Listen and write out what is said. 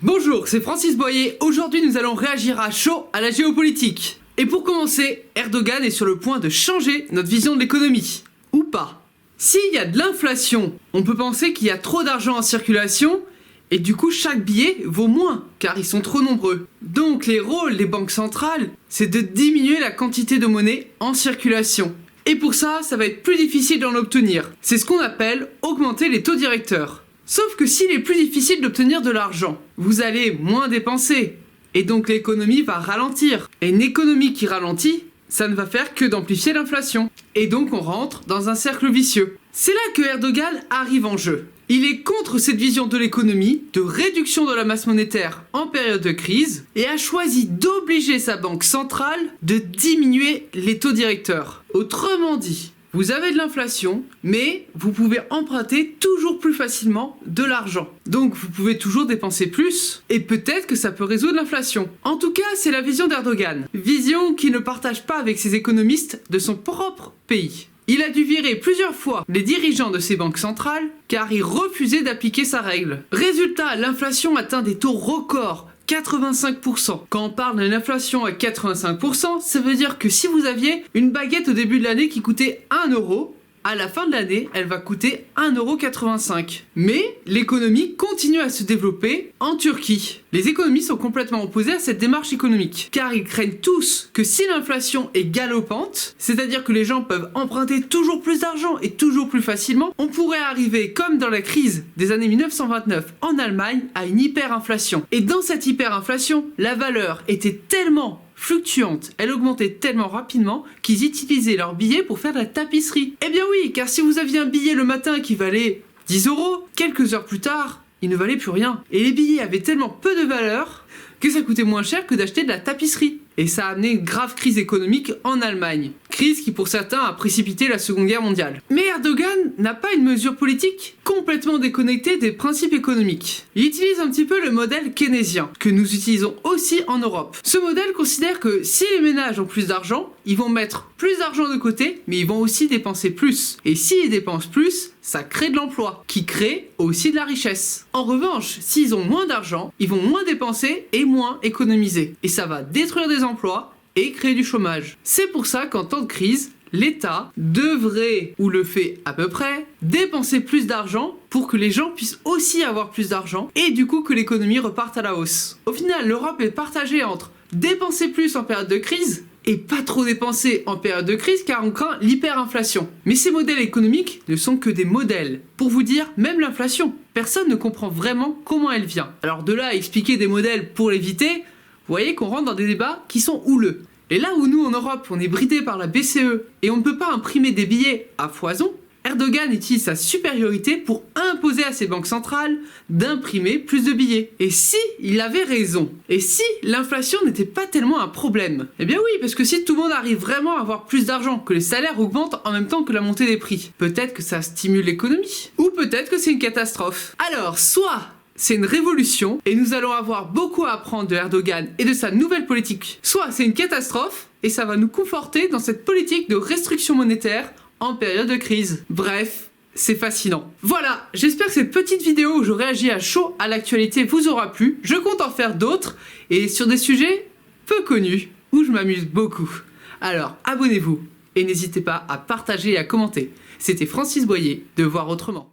Bonjour, c'est Francis Boyer. Aujourd'hui, nous allons réagir à chaud à la géopolitique. Et pour commencer, Erdogan est sur le point de changer notre vision de l'économie. Ou pas. S'il y a de l'inflation, on peut penser qu'il y a trop d'argent en circulation et du coup chaque billet vaut moins car ils sont trop nombreux. Donc les rôles des banques centrales, c'est de diminuer la quantité de monnaie en circulation. Et pour ça, ça va être plus difficile d'en obtenir. C'est ce qu'on appelle augmenter les taux directeurs. Sauf que s'il est plus difficile d'obtenir de l'argent, vous allez moins dépenser. Et donc l'économie va ralentir. Et une économie qui ralentit, ça ne va faire que d'amplifier l'inflation. Et donc on rentre dans un cercle vicieux. C'est là que Erdogan arrive en jeu. Il est contre cette vision de l'économie, de réduction de la masse monétaire en période de crise, et a choisi d'obliger sa banque centrale de diminuer les taux directeurs. Autrement dit, vous avez de l'inflation, mais vous pouvez emprunter toujours plus facilement de l'argent. Donc vous pouvez toujours dépenser plus, et peut-être que ça peut résoudre l'inflation. En tout cas, c'est la vision d'Erdogan. Vision qu'il ne partage pas avec ses économistes de son propre pays. Il a dû virer plusieurs fois les dirigeants de ses banques centrales, car ils refusaient d'appliquer sa règle. Résultat, l'inflation atteint des taux records. 85%. Quand on parle d'une inflation à 85%, ça veut dire que si vous aviez une baguette au début de l'année qui coûtait 1 euro, à la fin de l'année, elle va coûter 1,85 €. Mais l'économie continue à se développer en Turquie. Les économistes sont complètement opposés à cette démarche économique, car ils craignent tous que si l'inflation est galopante, c'est-à-dire que les gens peuvent emprunter toujours plus d'argent et toujours plus facilement, on pourrait arriver, comme dans la crise des années 1929 en Allemagne, à une hyperinflation. Et dans cette hyperinflation, la valeur était tellement fluctuante, elle augmentait tellement rapidement qu'ils utilisaient leurs billets pour faire de la tapisserie. Eh bien oui, car si vous aviez un billet le matin qui valait 10 €, quelques heures plus tard, il ne valait plus rien. Et les billets avaient tellement peu de valeur que ça coûtait moins cher que d'acheter de la tapisserie. Et ça a amené une grave crise économique en Allemagne. Crise qui pour certains a précipité la Seconde Guerre mondiale. Mais Erdogan n'a pas une mesure politique complètement déconnectée des principes économiques. Il utilise un petit peu le modèle keynésien, que nous utilisons aussi en Europe. Ce modèle considère que si les ménages ont plus d'argent, ils vont mettre plus d'argent de côté, mais ils vont aussi dépenser plus. Et s'ils dépensent plus, ça crée de l'emploi, qui crée aussi de la richesse. En revanche, s'ils ont moins d'argent, ils vont moins dépenser et moins économiser. Et ça va détruire des emplois et créer du chômage. C'est pour ça qu'en temps de crise, l'État devrait, ou le fait à peu près, dépenser plus d'argent pour que les gens puissent aussi avoir plus d'argent et du coup que l'économie reparte à la hausse. Au final, l'Europe est partagée entre dépenser plus en période de crise et pas trop dépenser en période de crise car on craint l'hyperinflation. Mais ces modèles économiques ne sont que des modèles. Pour vous dire, même l'inflation, personne ne comprend vraiment comment elle vient. Alors de là à expliquer des modèles pour l'éviter, vous voyez qu'on rentre dans des débats qui sont houleux. Et là où nous en Europe on est bridé par la BCE et on ne peut pas imprimer des billets à foison, Erdogan utilise sa supériorité pour imposer à ses banques centrales d'imprimer plus de billets. Et si il avait raison, et si l'inflation n'était pas tellement un problème, eh bien oui, parce que si tout le monde arrive vraiment à avoir plus d'argent, que les salaires augmentent en même temps que la montée des prix, peut-être que ça stimule l'économie, ou peut-être que c'est une catastrophe. Alors, soit c'est une révolution, et nous allons avoir beaucoup à apprendre de Erdogan et de sa nouvelle politique, soit c'est une catastrophe, et ça va nous conforter dans cette politique de restriction monétaire en période de crise. Bref, c'est fascinant. Voilà, j'espère que cette petite vidéo où je réagis à chaud à l'actualité vous aura plu. Je compte en faire d'autres, et sur des sujets peu connus, où je m'amuse beaucoup. Alors, abonnez-vous, et n'hésitez pas à partager et à commenter. C'était Francis Boyer de Voir Autrement.